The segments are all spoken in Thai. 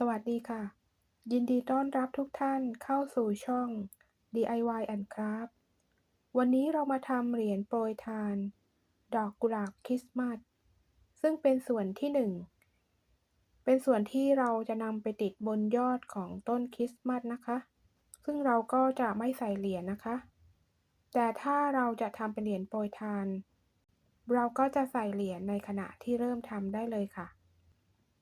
สวัสดีค่ะยินดีต้อนรับทุกท่านเข้าสู่ช่อง DIY and Craft วันนี้เรามาทำเหรียญโปรยทานดอกกุหลาบคริสต์มาสซึ่งเป็นส่วนที่1เป็นส่วนที่เราจะนำไปติดบนยอดของต้นคริสต์มาสนะคะซึ่งเราก็จะไม่ใส่เหรียญนะคะแต่ถ้าเราจะทำเป็นเหรียญโปรยทานเราก็จะใส่เหรียญในขณะที่เริ่มทำได้เลยค่ะ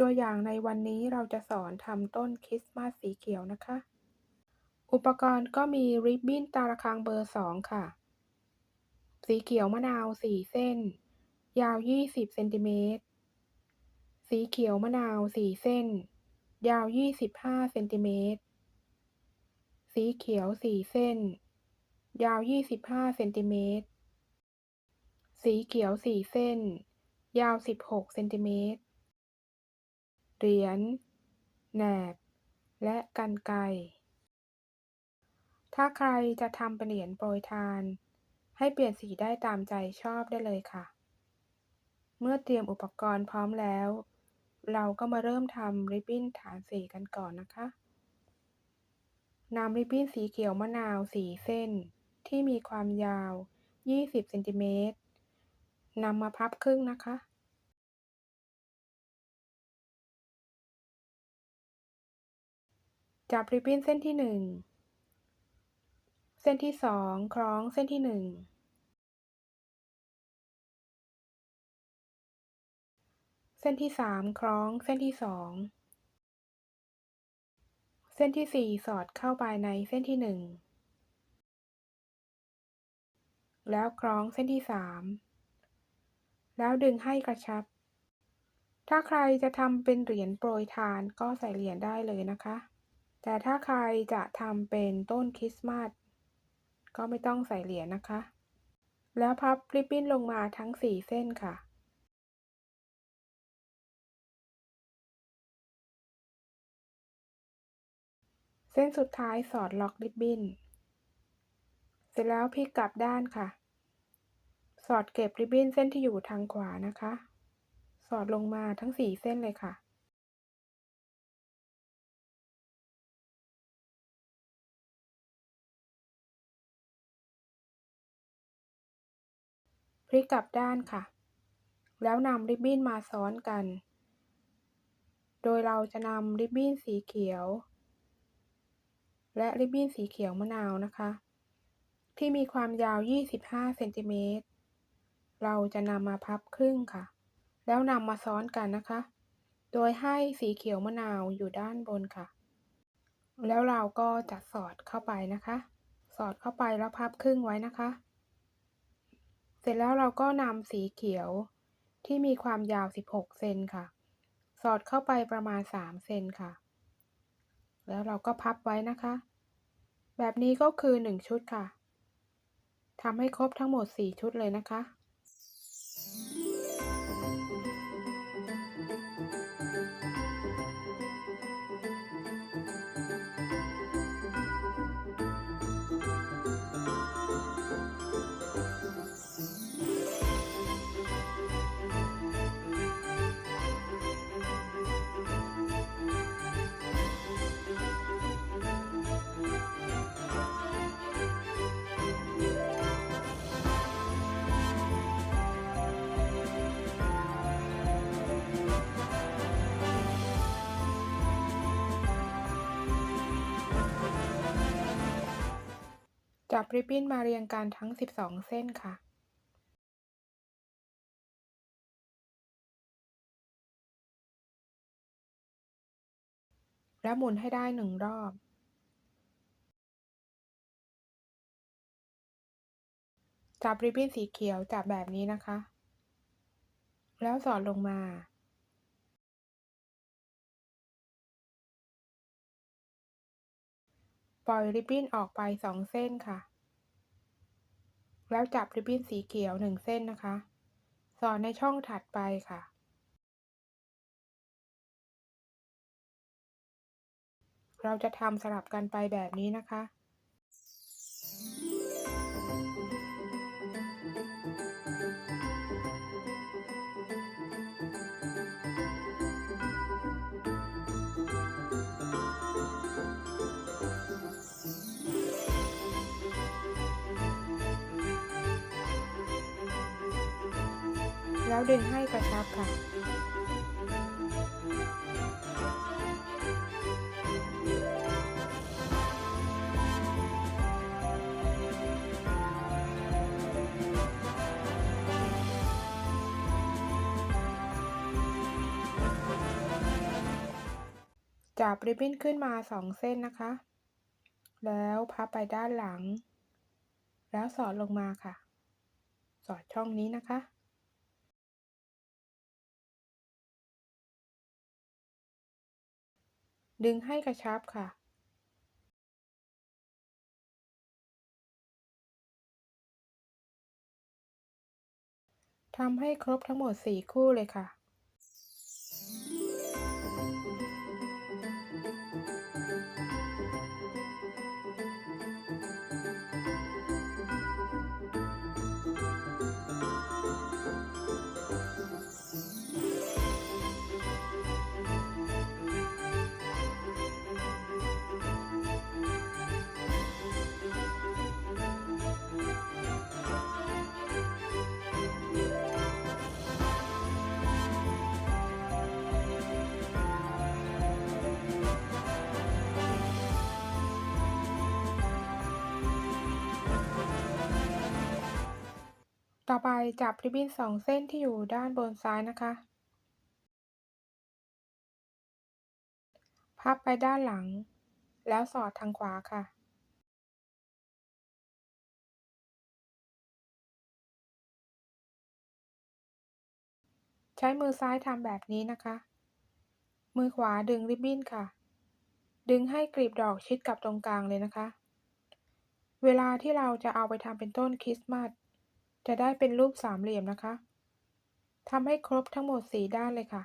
ตัวอย่างในวันนี้เราจะสอนทำต้นคริสต์มาสสีเขียวนะคะ อุปกรณ์ก็มีริบบิ้นตาระฆังเบอร์2ค่ะ สีเขียวมะนาว4เส้น ยาว20เซนติเมตร สีเขียวมะนาว4เส้น ยาว25เซนติเมตร สีเขียว4เส้น ยาว25เซนติเมตร สีเขียว4เส้น ยาว16เซนติเมตร เหรียญแหนบและกรรไกรถ้าใครจะทำเป็นเหรียญโปรยทานให้เปลี่ยนสีได้ตามใจชอบได้เลยค่ะเมื่อเตรียมอุปกรณ์พร้อมแล้วเราก็มาเริ่มทำริบบิ้นฐานสีกันก่อนนะคะนำริบบิ้นสีเขียวมะนาว4เส้นที่มีความยาว20เซนติเมตรนำมาพับครึ่งนะคะจับริบบิ้นเส้นที่1เส้นที่2คล้องเส้นที่1เส้นที่3คล้องเส้นที่2เส้นที่4สอดเข้าไปในเส้นที่1แล้วคล้องเส้นที่3แล้วดึงให้กระชับถ้าใครจะทำเป็นเหรียญโปรยทานก็ใส่เหรียญได้เลยนะคะแต่ถ้าใครจะทำเป็นต้นคริสต์มาสก็ไม่ต้องใส่เหรียญนะคะแล้วพับริบบิ้นลงมาทั้ง4เส้นค่ะเส้นสุดท้ายสอดล็อกริบบิ้นเสร็จแล้วพลิกกลับด้านค่ะสอดเก็บริบบิ้นเส้นที่อยู่ทางขวานะคะสอดลงมาทั้ง4เส้นเลยค่ะพลิกกลับด้านค่ะแล้วนำริบบิ้นมาซ้อนกันโดยเราจะนำริบบิ้นสีเขียวและริบบิ้นสีเขียวมะนาวนะคะที่มีความยาว25เซนติเมตรเราจะนำมาพับครึ่งค่ะแล้วนำมาซ้อนกันนะคะโดยให้สีเขียวมะนาวอยู่ด้านบนค่ะแล้วเราก็จะสอดเข้าไปนะคะสอดเข้าไปแล้วพับครึ่งไว้นะคะเสร็จแล้วเราก็นำสีเขียวที่มีความยาว16เซนค่ะสอดเข้าไปประมาณ3เซนค่ะแล้วเราก็พับไว้นะคะแบบนี้ก็คือ1ชุดค่ะทำให้ครบทั้งหมด4ชุดเลยนะคะจับริบบิ้นมาเรียงกันทั้ง12เส้นค่ะแล้วหมุนให้ได้1รอบจับริบบิ้นสีเขียวจับแบบนี้นะคะแล้วสอดลงมาปล่อยริบบิ้นออกไป2เส้นค่ะแล้วจับริบบิ้นสีเขียว1เส้นนะคะสอดในช่องถัดไปค่ะเราจะทำสลับกันไปแบบนี้นะคะ แล้วดึงให้กระชับค่ะจับริบบิ้นขึ้นมา2เส้นนะคะแล้วพับไปด้านหลังแล้วสอดลงมาค่ะสอดช่องนี้นะคะดึงให้กระชับค่ะทำให้ครบทั้งหมด4คู่เลยค่ะต่อไปจับริบบิ้น2เส้นที่อยู่ด้านบนซ้ายนะคะพับไปด้านหลังแล้วสอดทางขวาค่ะใช้มือซ้ายทำแบบนี้นะคะมือขวาดึงริบบิ้นค่ะดึงให้กลีบดอกชิดกับตรงกลางเลยนะคะเวลาที่เราจะเอาไปทำเป็นต้นคริสต์มาสจะได้เป็นรูปสามเหลี่ยมนะคะทำให้ครบทั้งหมด4ด้านเลยค่ะ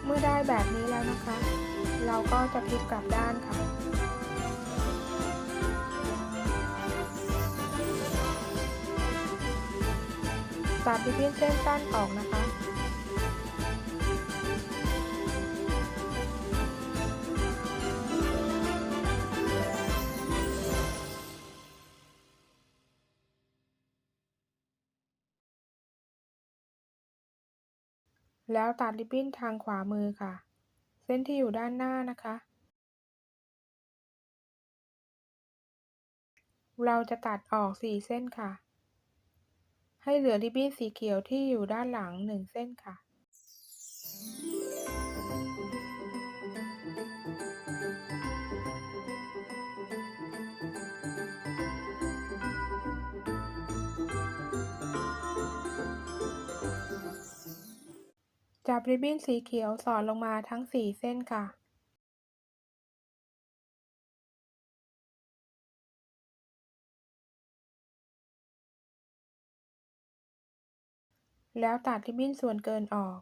เมื่อได้แบบนี้แล้วนะคะเราก็จะพลิกกลับด้านค่ะตัดริบบิ้นเส้นสั้นออกนะคะแล้วตัดริบบิ้นทางขวามือค่ะเส้นที่อยู่ด้านหน้านะคะเราจะตัดออก4เส้นค่ะให้เหลือริบบิ้นสีเขียวที่อยู่ด้านหลัง1เส้นค่ะจับริบบิ้นสีเขียวสอดลงมาทั้ง4เส้นค่ะแล้วตัดริบบิ้นส่วนเกินออก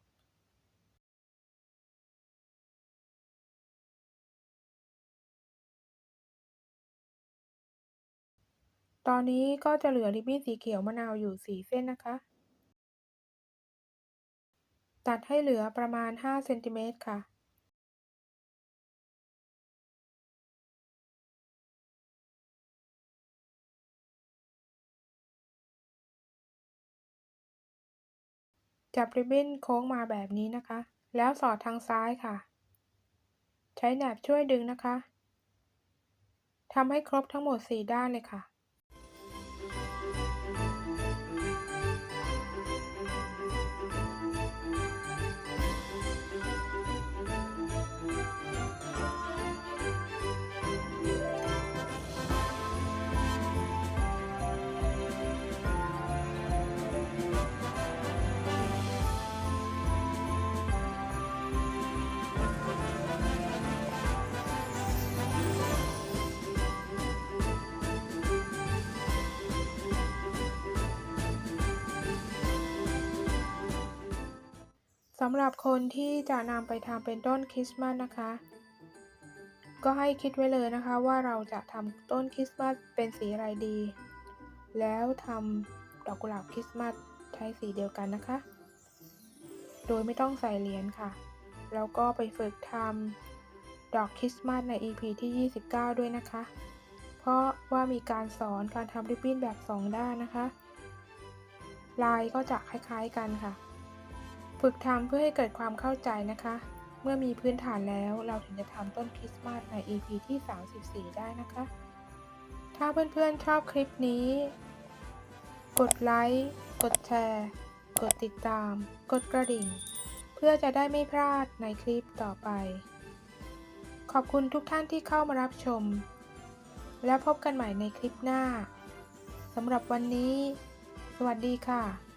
ตอนนี้ก็จะเหลือริบบิ้นสีเขียวมะนาวอยู่4เส้นนะคะตัดให้เหลือประมาณ5เซนติเมตรค่ะจับริบบิ้นโค้งมาแบบนี้นะคะแล้วสอดทางซ้ายค่ะใช้แหนบช่วยดึงนะคะทำให้ครบทั้งหมด4ด้านเลยค่ะ สำหรับคนที่จะนำไปทำเป็นต้นคริสต์มาสนะคะ ก็ให้คิดไว้เลยนะคะว่าเราจะทำต้นคริสต์มาสเป็นสีอะไรดี แล้วทำดอกกุหลาบคริสต์มาสใช้สีเดียวกันนะคะ โดยไม่ต้องใส่เหรียญค่ะ แล้วก็ไปฝึกทำดอกคริสต์มาสใน EP ที่ 29 ด้วยนะคะ เพราะว่ามีการสอนการทำริบบิ้นแบบ2ด้านนะคะ ลายก็จะคล้ายๆกันค่ะ ฝึกทำเพื่อให้เกิดความเข้าใจนะคะ เมื่อมีพื้นฐานแล้วเราถึงจะทำต้นคริสต์มาสใน EP ที่ 34 ได้นะคะ ถ้าเพื่อนๆชอบคลิปนี้ กดไลค์ กดแชร์ กดติดตาม กดกระดิ่ง เพื่อจะได้ไม่พลาดในคลิปต่อไป ขอบคุณทุกท่านที่เข้ามารับชม และพบกันใหม่ในคลิปหน้า สำหรับวันนี้ สวัสดีค่ะ